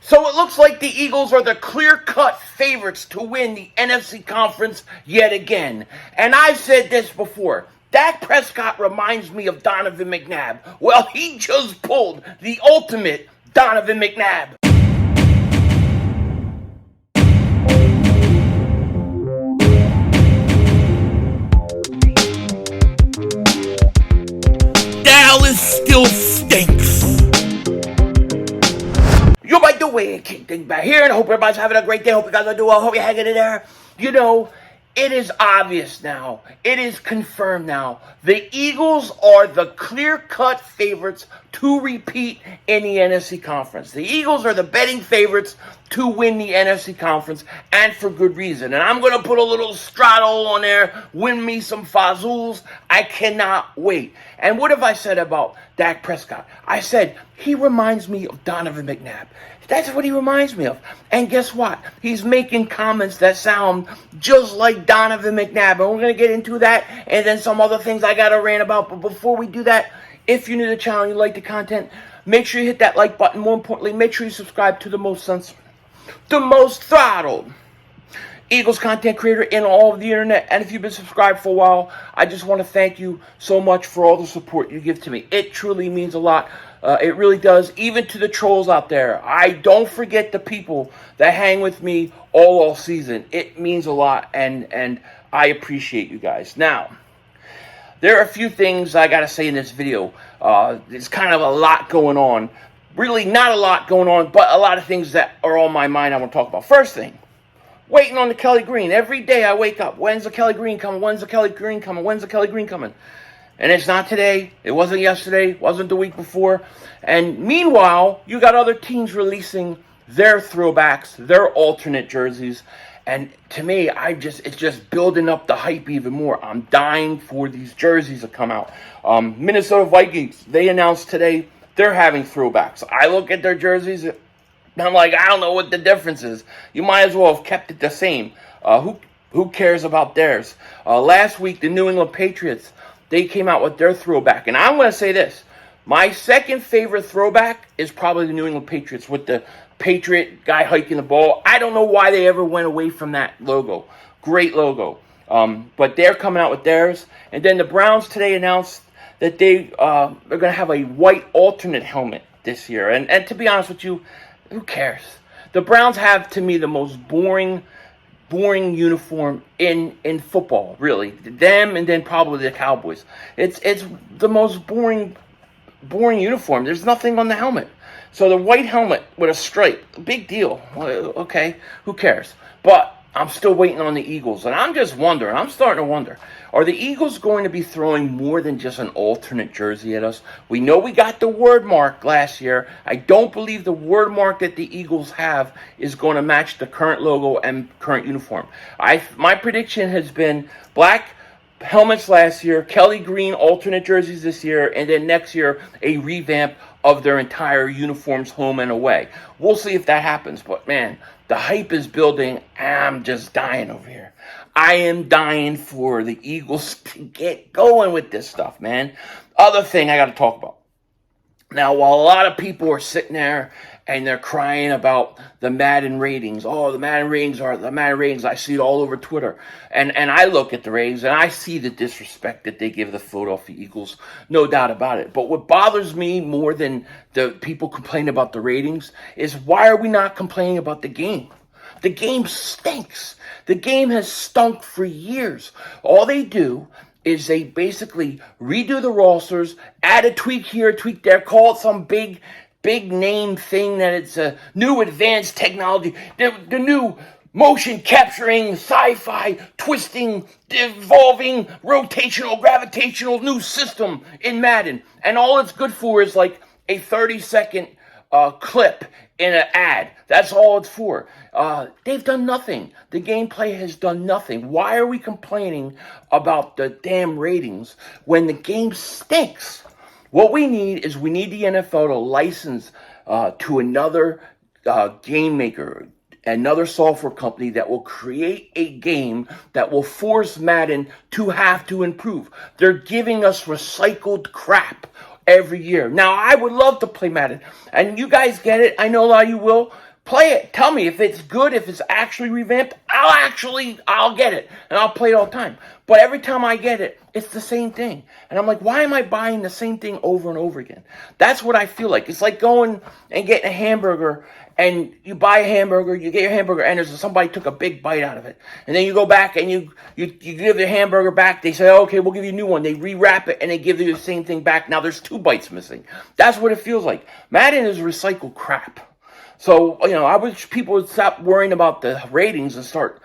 So it looks like the Eagles are the clear-cut favorites to win the NFC Conference yet again. And I've said this before. Dak Prescott reminds me of Donovan McNabb. Well, he just pulled the ultimate Donovan McNabb. Dallas still stinks. Yo, by the way, Dingbat here, and I hope everybody's having a great day. Hope you guys are doing well. Hope you're hanging in there. You know, it is obvious now. It is confirmed now. The Eagles are the clear-cut favorites to repeat in the NFC Conference. The Eagles are the betting favorites to win the NFC Conference, and for good reason. And I'm going to put a little straddle on there, win me some fazools. I cannot wait. And what have I said about Dak Prescott? I said, he reminds me of Donovan McNabb. That's what he reminds me of. And guess what? He's making comments that sound just like Donovan McNabb. And we're going to get into that and then some other things I got to rant about. But before we do that, if you're new to the channel and you like the content, make sure you hit that like button. More importantly, make sure you subscribe to the most censored, the most throttled Eagles content creator in all of the internet. And if you've been subscribed for a while, I just want to thank you so much for all the support you give to me. It truly means a lot. It really does, even to the trolls out there. I don't forget the people that hang with me all season. It means a lot, and I appreciate you guys. Now, there are a few things I got to say in this video. There's kind of a lot going on. Really not a lot going on, but a lot of things that are on my mind I want to talk about. First thing, waiting on the Kelly Green. Every day I wake up, when's the Kelly Green coming? When's the Kelly Green coming? When's the Kelly Green coming? And it's not today. It wasn't yesterday. It wasn't the week before. And meanwhile, you got other teams releasing their throwbacks, their alternate jerseys. And to me, it's just building up the hype even more. I'm dying for these jerseys to come out. Minnesota Vikings, they announced today they're having throwbacks. I look at their jerseys, and I'm like, I don't know what the difference is. You might as well have kept it the same. Who cares about theirs? Last week, the New England Patriots, they came out with their throwback. And I'm going to say this. My second favorite throwback is probably the New England Patriots with the Patriot guy hiking the ball. I don't know why they ever went away from that logo. Great logo. But they're coming out with theirs. And then the Browns today announced that they're going to have a white alternate helmet this year. And to be honest with you, who cares? The Browns have, to me, the most boring uniform in football, really. Them and then probably the Cowboys. It's the most boring uniform. There's nothing on the helmet. So the white helmet with a stripe, big deal. Okay, who cares? But I'm still waiting on the Eagles, and I'm starting to wonder, are the Eagles going to be throwing more than just an alternate jersey at us? We know we got the word mark last year. I don't believe the word mark that the Eagles have is going to match the current logo and current uniform. My prediction has been black helmets last year, Kelly Green alternate jerseys this year, and then next year a revamp of their entire uniforms home and away. We'll see if that happens, but man, the hype is building. I'm just dying over here. I am dying for the Eagles to get going with this stuff, man. Other thing I got to talk about. Now, while a lot of people are sitting there and they're crying about the Madden ratings. Oh, the Madden ratings. I see it all over Twitter. And I look at the ratings and I see the disrespect that they give the Philadelphia Eagles. No doubt about it. But what bothers me more than the people complaining about the ratings is why are we not complaining about the game? The game stinks. The game has stunk for years. All they do is they basically redo the rosters, add a tweak here, a tweak there, call it some big name thing that it's a new advanced technology, the new motion capturing, sci-fi, twisting, evolving, rotational, gravitational new system in Madden. And all it's good for is like a 30-second clip in an ad. That's all it's for. They've done nothing. The gameplay has done nothing. Why are we complaining about the damn ratings when the game stinks? What we need is the NFL to license to another game maker, another software company that will create a game that will force Madden to have to improve. They're giving us recycled crap every year. Now, I would love to play Madden, and you guys get it. I know a lot of you will. Play it. Tell me if it's good, if it's actually revamped. I'll get it. And I'll play it all the time. But every time I get it, it's the same thing. And I'm like, why am I buying the same thing over and over again? That's what I feel like. It's like going and getting a hamburger, and you buy a hamburger, you get your hamburger, and somebody took a big bite out of it. And then you go back and you give the hamburger back. They say, okay, we'll give you a new one. They rewrap it, and they give you the same thing back. Now there's 2 bites missing. That's what it feels like. Madden is recycled crap. So, I wish people would stop worrying about the ratings and start,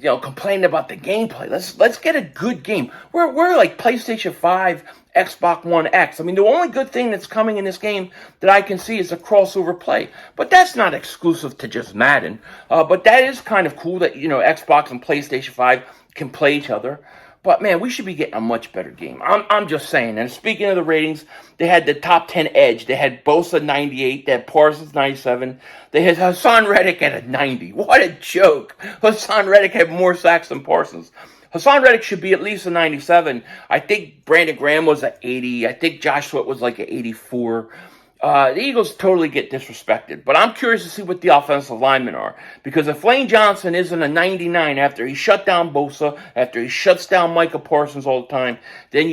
complaining about the gameplay. Let's get a good game. We're like PlayStation 5, Xbox One X. I mean, the only good thing that's coming in this game that I can see is a crossover play. But that's not exclusive to just Madden. But that is kind of cool that, Xbox and PlayStation 5 can play each other. But, man, we should be getting a much better game. I'm just saying. And speaking of the ratings, they had the top 10 edge. They had Bosa 98. They had Parsons 97. They had Hassan Reddick at a 90. What a joke. Hassan Reddick had more sacks than Parsons. Hassan Reddick should be at least a 97. I think Brandon Graham was at 80. I think Josh Sweat was like an 84. The Eagles totally get disrespected. But I'm curious to see what the offensive linemen are. Because if Lane Johnson isn't a 99 after he shut down Bosa, after he shuts down Micah Parsons all the time, then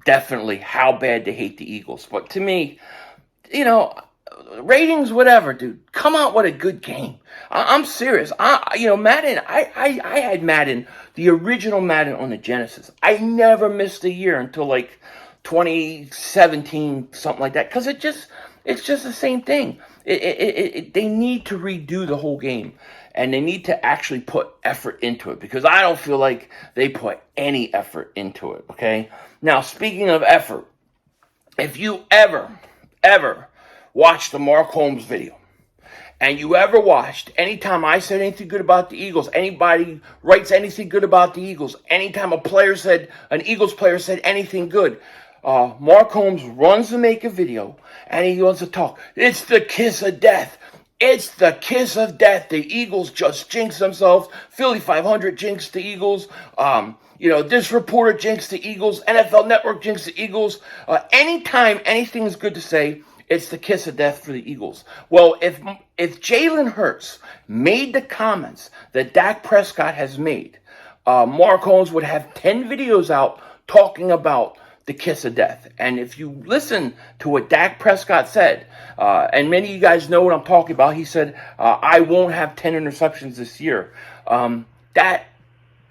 definitely how bad they hate the Eagles. But to me, ratings, whatever, dude. Come out with a good game. I'm serious. Madden, I had Madden, the original Madden on the Genesis. I never missed a year until like 2017, something like that, because it's just the same thing. They need to redo the whole game, and they need to actually put effort into it, because I don't feel like they put any effort into it. Okay, now speaking of effort, if you ever watched the Mark Holmes video, and you ever watched, anytime I said anything good about the Eagles, anybody writes anything good about the Eagles, anytime an Eagles player said anything good, Mark Holmes runs to make a video, and he wants to talk. It's the kiss of death. It's the kiss of death. The Eagles just jinxed themselves. Philly 500 jinxed the Eagles. This reporter jinxed the Eagles. NFL Network jinxed the Eagles. Anytime anything is good to say, it's the kiss of death for the Eagles. Well, if Jalen Hurts made the comments that Dak Prescott has made, Mark Holmes would have 10 videos out talking about the kiss of death. And if you listen to what Dak Prescott said, and many of you guys know what I'm talking about, he said, I won't have 10 interceptions this year. That,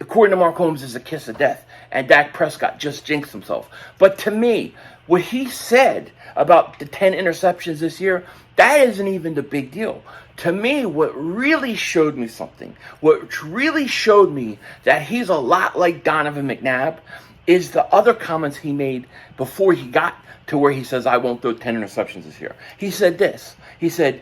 according to Mark Holmes, is a kiss of death. And Dak Prescott just jinxed himself. But to me, what he said about the 10 interceptions this year, that isn't even the big deal. To me, what really showed me something, what really showed me that he's a lot like Donovan McNabb, is the other comments he made before he got to where he says, I won't throw 10 interceptions this year. He said this. He said,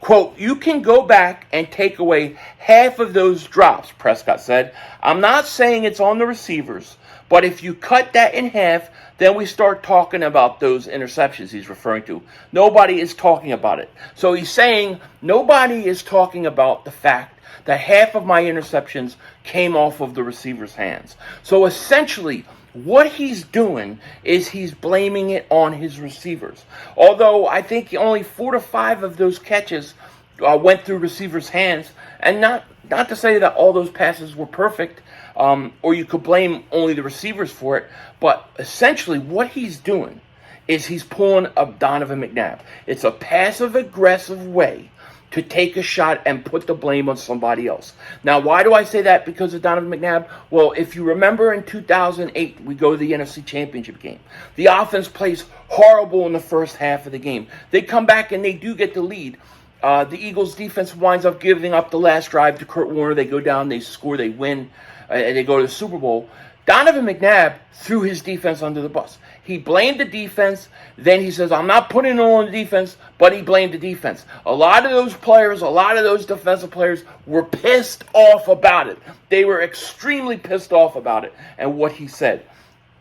quote, you can go back and take away half of those drops, Prescott said. I'm not saying it's on the receivers, but if you cut that in half, then we start talking about those interceptions he's referring to. Nobody is talking about it. So he's saying nobody is talking about the fact that half of my interceptions came off of the receiver's hands. So essentially, what he's doing is he's blaming it on his receivers. Although I think only 4 to 5 of those catches went through receivers' hands, and not to say that all those passes were perfect, or you could blame only the receivers for it, but essentially what he's doing is he's pulling a Donovan McNabb. It's a passive-aggressive way to take a shot and put the blame on somebody else. Now, why do I say that because of Donovan McNabb? Well, if you remember in 2008, we go to the NFC Championship game. The offense plays horrible in the first half of the game. They come back and they do get the lead. The Eagles defense winds up giving up the last drive to Kurt Warner. They go down, they score, they win, and they go to the Super Bowl. Donovan McNabb threw his defense under the bus. He blamed the defense. Then he says, I'm not putting it on the defense, but he blamed the defense. A lot of those players, a lot of those defensive players were pissed off about it. They were extremely pissed off about it and what he said.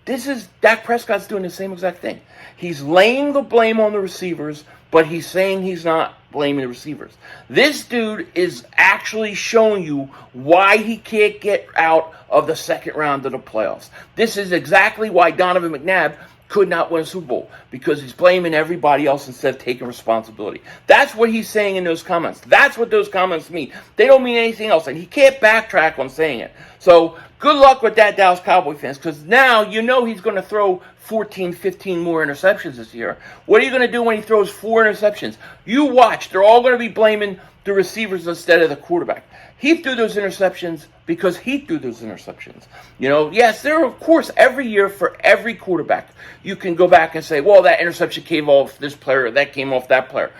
Dak Prescott's doing the same exact thing. He's laying the blame on the receivers, but he's saying he's not blaming the receivers. This dude is actually showing you why he can't get out of the second round of the playoffs. This is exactly why Donovan McNabb could not win a Super Bowl because he's blaming everybody else instead of taking responsibility. That's what he's saying in those comments. That's what those comments mean. They don't mean anything else, and he can't backtrack on saying it. So good luck with that, Dallas Cowboy fans, because now you know he's going to throw 14, 15 more interceptions this year. What are you going to do when he throws 4 interceptions? You watch. They're all going to be blaming the receivers instead of the quarterback. He threw those interceptions because he threw those interceptions. You know, yes, there are, of course, every year for every quarterback, you can go back and say, well, that interception came off this player, or that came off that player.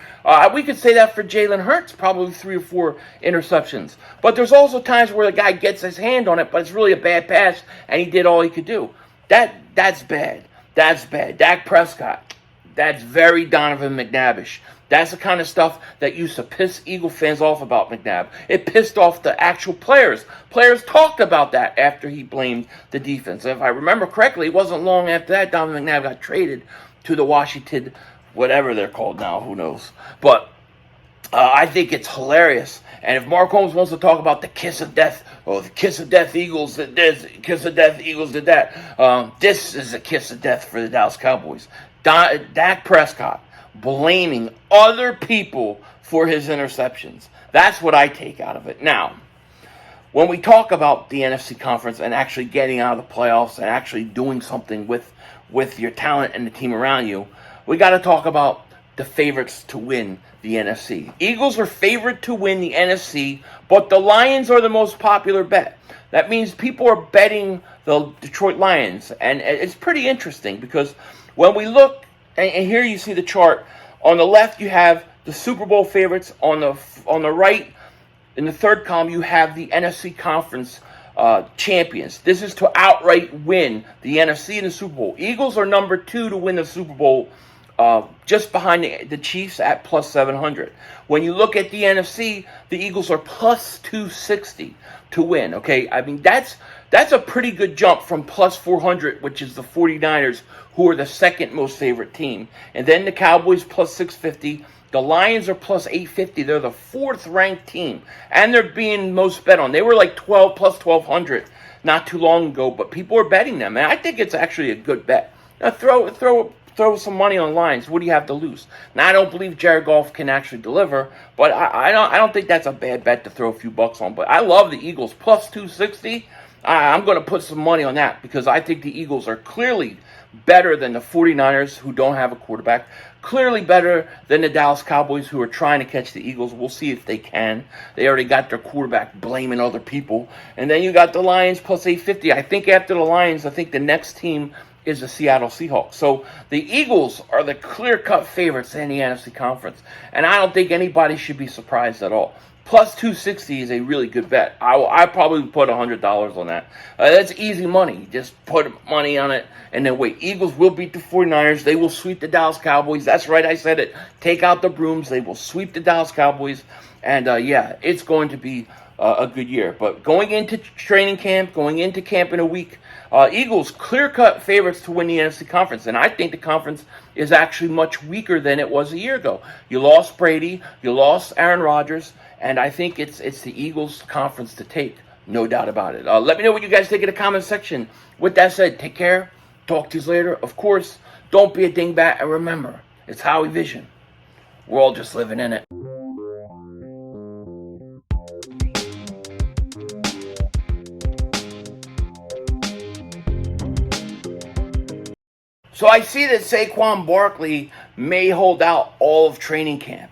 We could say that for Jalen Hurts, probably 3 or 4 interceptions. But there's also times where the guy gets his hand on it, but it's really a bad pass, and he did all he could do. That's bad. That's bad. Dak Prescott, that's very Donovan McNabbish. That's the kind of stuff that used to piss Eagle fans off about McNabb. It pissed off the actual players. Players talked about that after he blamed the defense. And if I remember correctly, it wasn't long after that Donovan McNabb got traded to the Washington, whatever they're called now, who knows. But I think it's hilarious. And if Mark Holmes wants to talk about the kiss of death, the kiss of death Eagles did this, kiss of death Eagles did that, this is a kiss of death for the Dallas Cowboys. Dak Prescott blaming other people for his interceptions. That's what I take out of it. Now, when we talk about the NFC conference and actually getting out of the playoffs and actually doing something with your talent and the team around you, we got to talk about the favorites to win the NFC. Eagles are favored to win the NFC, but the Lions are the most popular bet. That means people are betting the Detroit Lions, and it's pretty interesting because when we look, and here you see the chart. On the left, you have the Super Bowl favorites. On the right, in the third column, you have the NFC Conference champions. This is to outright win the NFC and the Super Bowl. Eagles are number 2 to win the Super Bowl, just behind the Chiefs at plus 700. When you look at the NFC, the Eagles are plus 260 to win. Okay, I mean that's a pretty good jump from plus 400, which is the 49ers, who are the second most favorite team. And then the Cowboys plus 650. The Lions are plus 850. They're the 4th ranked team. And they're being most bet on. They were like 12 plus 1200 not too long ago, but people are betting them. And I think it's actually a good bet. Now throw some money on the Lions. What do you have to lose? Now, I don't believe Jared Goff can actually deliver, but I don't think that's a bad bet to throw a few bucks on. But I love the Eagles. Plus 260. I'm going to put some money on that because I think the Eagles are clearly better than the 49ers, who don't have a quarterback. Clearly better than the Dallas Cowboys, who are trying to catch the Eagles. We'll see if they can. They already got their quarterback blaming other people. And then you got the Lions plus 850. I think after the Lions, I think the next team is the Seattle Seahawks. So the Eagles are the clear-cut favorites in the NFC Conference. And I don't think anybody should be surprised at all. Plus 260 is a really good bet. I probably put $100 on that. That's easy money. Just put money on it and then wait. Eagles will beat the 49ers. They will sweep the Dallas Cowboys. That's right, I said it. Take out the brooms. They will sweep the Dallas Cowboys. And yeah, it's going to be a good year. But going into training camp, going into camp in a week, Eagles clear-cut favorites to win the NFC Conference. And I think the conference is actually much weaker than it was a year ago. You lost Brady. You lost Aaron Rodgers. And I think it's the Eagles conference to take, no doubt about it. Let me know what you guys think in the comment section. With that said, take care. Talk to you later. Of course, don't be a dingbat. And remember, it's Howie Vision. We're all just living in it. So I see that Saquon Barkley may hold out all of training camp.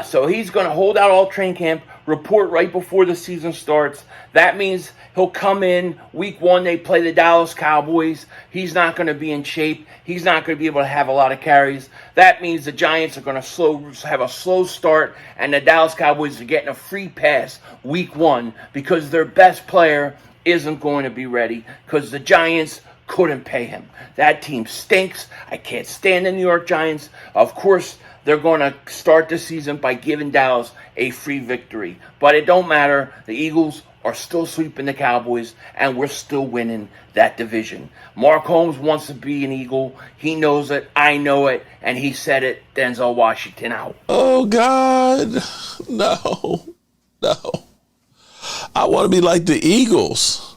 So he's going to hold out all training camp, report right before the season starts. That means he'll come in week 1. They play the Dallas Cowboys. He's not going to be in shape. He's not going to be able to have a lot of carries. That means the Giants are going to have a slow start, and the Dallas Cowboys are getting a free pass week 1 because their best player isn't going to be ready because the Giants couldn't pay him. That team stinks. I can't stand the New York Giants. Of course, they're going to start the season by giving Dallas a free victory. But it don't matter. The Eagles are still sweeping the Cowboys, and we're still winning that division. Mark Holmes wants to be an Eagle. He knows it. I know it. And he said it. Denzel Washington out. Oh, God. No. I want to be like the Eagles.